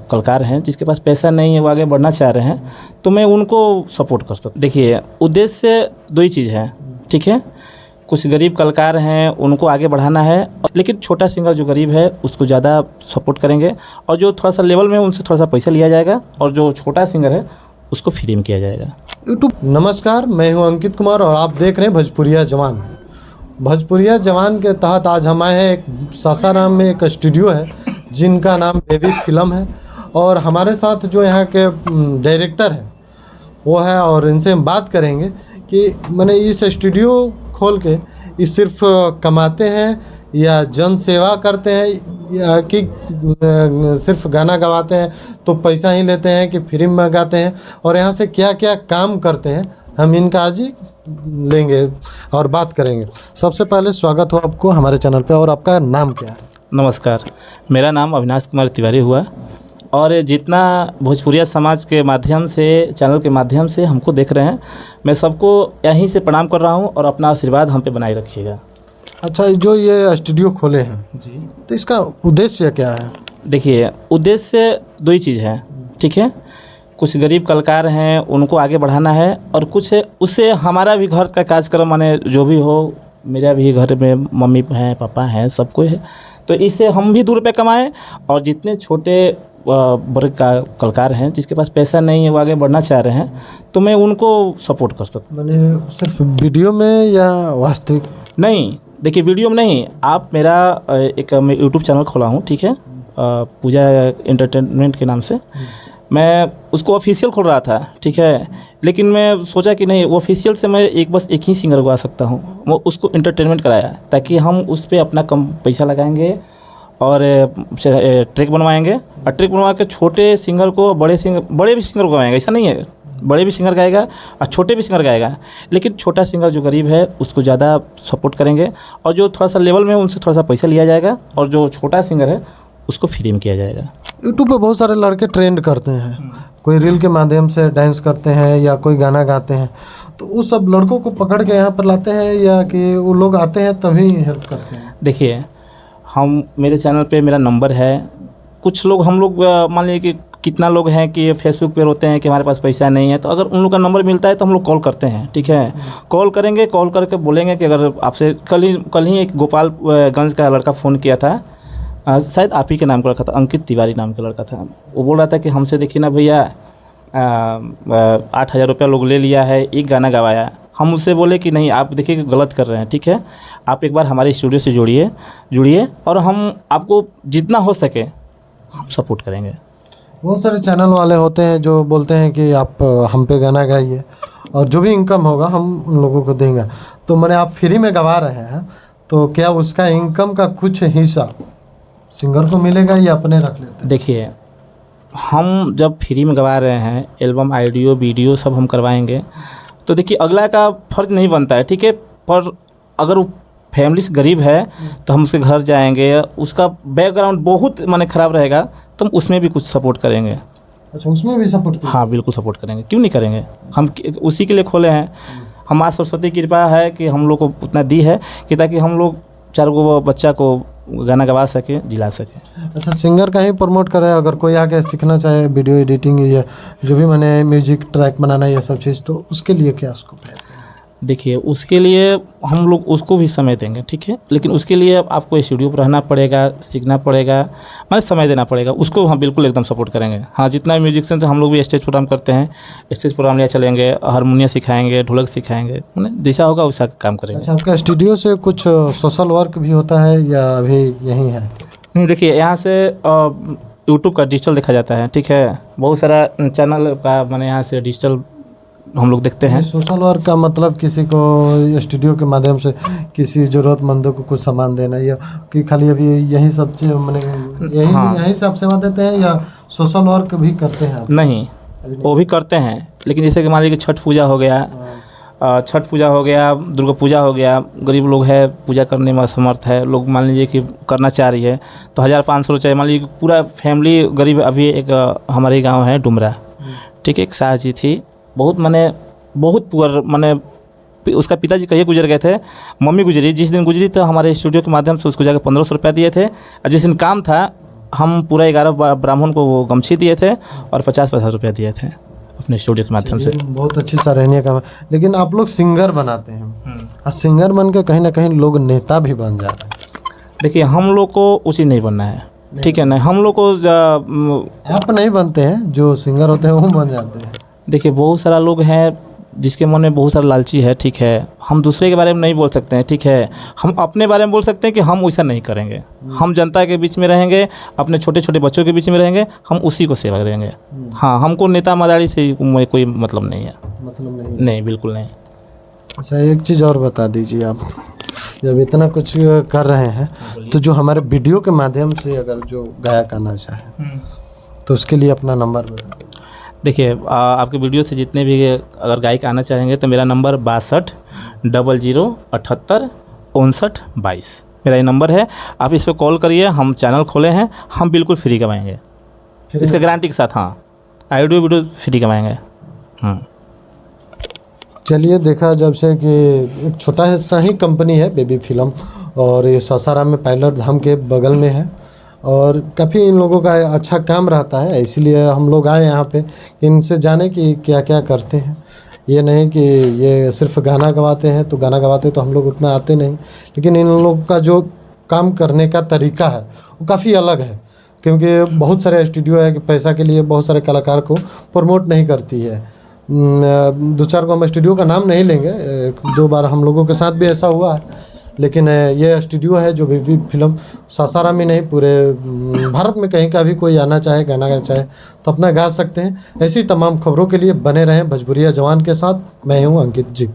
कलाकार हैं जिसके पास पैसा नहीं है, वो आगे बढ़ना चाह रहे हैं, तो मैं उनको सपोर्ट कर सकता हूँ। देखिए, उद्देश्य दो ही चीज़ है, ठीक है। कुछ गरीब कलाकार हैं, उनको आगे बढ़ाना है, लेकिन छोटा सिंगर जो गरीब है उसको ज़्यादा सपोर्ट करेंगे, और जो थोड़ा सा लेवल में उनसे थोड़ा सा पैसा लिया जाएगा, और जो छोटा सिंगर है उसको फ्री में किया जाएगा। यूट्यूब नमस्कार, मैं हूं अंकित कुमार और आप देख रहे हैं भोजपुरिया जवान। भोजपुरिया जवान के तहत आज हम आए हैं एक सासाराम में एक स्टूडियो है जिनका नाम बेबी फिल्म है, और हमारे साथ जो यहाँ के डायरेक्टर हैं वो है, और इनसे हम बात करेंगे कि मैंने इस स्टूडियो खोल के ये सिर्फ कमाते हैं या जन सेवा करते हैं, या कि सिर्फ गाना गवाते हैं तो पैसा ही लेते हैं कि फ्री में गाते हैं, और यहाँ से क्या क्या काम करते हैं हम इनका आज ही लेंगे और बात करेंगे। सबसे पहले स्वागत हो आपको हमारे चैनल पे, और आपका नाम क्या है? नमस्कार, मेरा नाम अविनाश कुमार तिवारी हुआ, और जितना भोजपुरिया समाज के माध्यम से, चैनल के माध्यम से हमको देख रहे हैं, मैं सबको यहीं से प्रणाम कर रहा हूं, और अपना आशीर्वाद हम पे बनाए रखिएगा। अच्छा, जो ये स्टूडियो खोले हैं जी, तो इसका उद्देश्य क्या है? देखिए, उद्देश्य दो ही चीज़ है, ठीक है। कुछ गरीब कलाकार हैं, उनको आगे बढ़ाना है, और कुछ उससे हमारा भी घर का कार्यक्रम, माने जो भी हो, मेरा भी घर में मम्मी हैं, पापा हैं, सब कोई है, तो इससे हम भी 2 रुपये कमाएँ, और जितने छोटे बड़े कलाकार हैं जिसके पास पैसा नहीं है, वो आगे बढ़ना चाह रहे हैं, तो मैं उनको सपोर्ट कर सकता हूँ। मैंने सिर्फ वीडियो में या वास्तविक? नहीं, देखिए, वीडियो में नहीं, आप मेरा एक मैं यूट्यूब चैनल खोला हूँ, ठीक है, पूजा एंटरटेनमेंट के नाम से। मैं उसको ऑफिशियल खोल रहा था, ठीक है, लेकिन मैं सोचा कि नहीं, वो ऑफिशियल से मैं बस एक ही सिंगर गा सकता हूँ, वो उसको एंटरटेनमेंट कराया, ताकि हम उस पर अपना कम पैसा लगाएंगे और ट्रैक बनवाएंगे, और ट्रैक बनवा के छोटे सिंगर को बड़े भी सिंगर को गाएंगे। ऐसा नहीं है, बड़े भी सिंगर गाएगा और छोटे भी सिंगर गाएगा, लेकिन छोटा सिंगर जो गरीब है उसको ज़्यादा सपोर्ट करेंगे, और जो थोड़ा सा लेवल में उनसे थोड़ा सा पैसा लिया जाएगा, और जो छोटा सिंगर है उसको फ्री में किया जाएगा। यूट्यूब पे बहुत सारे लड़के ट्रेंड करते हैं, कोई रील के माध्यम से डांस करते हैं या कोई गाना गाते हैं, तो उस सब लड़कों को पकड़ के यहाँ पर लाते हैं, या कि वो लोग आते हैं तभी हेल्प करते हैं? देखिए, मेरे चैनल पे मेरा नंबर है। कुछ लोग, हम लोग मान लीजिए कि कितना लोग हैं कि फेसबुक पे रोते हैं कि हमारे पास पैसा नहीं है, तो अगर उन लोग का नंबर मिलता है तो हम लोग कॉल करते हैं, ठीक है। कॉल करेंगे, कॉल करके बोलेंगे कि अगर आपसे कल ही एक गोपालगंज का लड़का फ़ोन किया था, शायद आप ही के नाम का लड़का था, अंकित तिवारी नाम का लड़का था। वो बोल रहा था कि हमसे देखिए ना भैया, 8,000 रुपया लोग ले लिया है, एक गाना गवाया। हम उससे बोले कि नहीं, आप देखिए गलत कर रहे हैं, ठीक है, आप एक बार हमारे स्टूडियो से जुड़िए, और हम आपको जितना हो सके हम सपोर्ट करेंगे। बहुत सारे चैनल वाले होते हैं जो बोलते हैं कि आप हम पे गाना गाइए, और जो भी इनकम होगा हम उन लोगों को देंगे। तो मैंने आप फ्री में गवा रहे हैं, तो क्या उसका इनकम का कुछ हिस्सा सिंगर को मिलेगा या अपने रख लेते हैं? देखिए, हम जब फ्री में गवा रहे हैं, एल्बम, ऑडियो, वीडियो सब हम करवाएंगे, तो देखिए अगला का फ़र्ज नहीं बनता है, ठीक है, पर अगर वो फैमिली से गरीब है तो हम उसके घर जाएंगे, उसका बैकग्राउंड बहुत माने ख़राब रहेगा तो हम उसमें भी कुछ सपोर्ट करेंगे। अच्छा, उसमें भी सपोर्ट करेंगे? हाँ, बिल्कुल सपोर्ट करेंगे, क्यों नहीं करेंगे। हम उसी के लिए खोले हैं। हम आज सरस्वती की कृपा है कि हम लोग को उतना दी है कि ताकि हम लोग 4 गो बच्चा को गाना गवा सके, जिला सके। अच्छा, सिंगर का ही प्रमोट करें, अगर कोई आके सीखना चाहे वीडियो एडिटिंग या जो भी मैंने म्यूजिक ट्रैक बनाना, ये सब चीज़, तो उसके लिए क्या स्कोप है? देखिए, उसके लिए हम लोग उसको भी समय देंगे, ठीक है, लेकिन उसके लिए आपको स्टूडियो पर रहना पड़ेगा, सीखना पड़ेगा, मतलब समय देना पड़ेगा, उसको हम बिल्कुल एकदम सपोर्ट करेंगे। हाँ, जितना म्यूजिशियन से हम लोग भी स्टेज प्रोग्राम करते हैं, स्टेज प्रोग्राम ले चलेंगे, हारमोनियम सिखाएंगे, ढोलक सिखाएंगे, मतलब जैसा होगा वैसा काम करेंगे। अच्छा, आपका स्टूडियो से कुछ सोशल वर्क भी होता है या अभी यहीं है? देखिए, यहाँ से यूट्यूब का डिजिटल देखा जाता है, ठीक है, बहुत सारा चैनल का मैंने यहाँ से डिजिटल हम लोग देखते हैं। सोशल वर्क का मतलब किसी को स्टूडियो के माध्यम से किसी ज़रूरतमंदों को कुछ सामान देना, या कि खाली अभी यही सब चीज़ मैंने यही सब सेवा देते हैं, या सोशल वर्क भी करते हैं आप? नहीं, वो भी करते हैं, लेकिन जैसे कि मान लीजिए छठ पूजा हो गया, दुर्गा पूजा हो गया, गरीब लोग है, पूजा करने में असमर्थ है, लोग मान लीजिए कि करना चाह रही है, तो 1,500 चाहिए, मान लीजिए पूरा फैमिली गरीब। अभी एक हमारे गांव है डुमरा, ठीक है, एक सास जी थी, बहुत पुअर, उसका पिताजी कहीं गुजर गए थे, मम्मी गुजरी, जिस दिन गुजरी तो हमारे स्टूडियो के माध्यम से उसको जाकर 1,500 रुपया दिए थे, और जिस दिन काम था हम पूरा 11 ब्राह्मण को वो गमछी दिए थे और 50-50 रुपया दिए थे अपने स्टूडियो के माध्यम से। बहुत अच्छी सराहनीय काम है। लेकिन आप लोग सिंगर बनाते हैं और सिंगर बन के कहीं ना कहीं लोग नेता भी बन जा रहे हैं। देखिए हम लोग को उचित नहीं बनना है, ठीक है ना। हम लोग को आप नहीं बनते हैं, जो सिंगर होते हैं वो बन जाते हैं। देखिए बहुत सारा लोग हैं जिसके मन में बहुत सारा लालची है, ठीक है। हम दूसरे के बारे में नहीं बोल सकते हैं, ठीक है। हम अपने बारे में बोल सकते हैं कि हम वैसा नहीं करेंगे। हम जनता के बीच में रहेंगे, अपने छोटे छोटे बच्चों के बीच में रहेंगे, हम उसी को सेवा देंगे। हाँ, हमको नेता मदारी से कोई मतलब नहीं है। मतलब नहीं? नहीं, बिल्कुल नहीं। अच्छा, एक चीज़ और बता दीजिए, आप जब इतना कुछ कर रहे हैं तो जो हमारे वीडियो के माध्यम से अगर जो गायक आना चाहे तो उसके लिए अपना नंबर बता दीजिए। देखिए आपके वीडियो से जितने भी अगर गायक आना चाहेंगे तो मेरा नंबर 62 00 78 59 22 मेरा ये नंबर है। आप इस पर कॉल करिए। हम चैनल खोले हैं, हम बिल्कुल फ्री करवाएंगे, इसका गारंटी के साथ। हाँ, ऑडियो वीडियो फ्री करवाएंगे। चलिए, देखा जब से कि एक छोटा हिस्सा ही कंपनी है बेबी फिल्म, और ये सासाराम में पायलट धाम के बगल में है, और काफ़ी इन लोगों का अच्छा काम रहता है। इसीलिए हम लोग आए यहाँ पे इनसे जाने कि क्या क्या करते हैं। ये नहीं कि ये सिर्फ गाना गवाते हैं, तो गाना गवाते तो हम लोग उतना आते नहीं, लेकिन इन लोगों का जो काम करने का तरीका है वो काफ़ी अलग है। क्योंकि बहुत सारे स्टूडियो है कि पैसा के लिए बहुत सारे कलाकार को प्रमोट नहीं करती है। 2-4 को हम स्टूडियो का नाम नहीं लेंगे, 1-2 बार हम लोगों के साथ भी ऐसा हुआ है। लेकिन ये स्टूडियो है जो बेबी फिल्म सासाराम में नहीं, पूरे भारत में कहीं का भी कोई आना चाहे, गाना गाना चाहे तो अपना गा सकते हैं। ऐसी तमाम खबरों के लिए बने रहें भोजपुरिया जवान के साथ। मैं हूँ अंकित जी।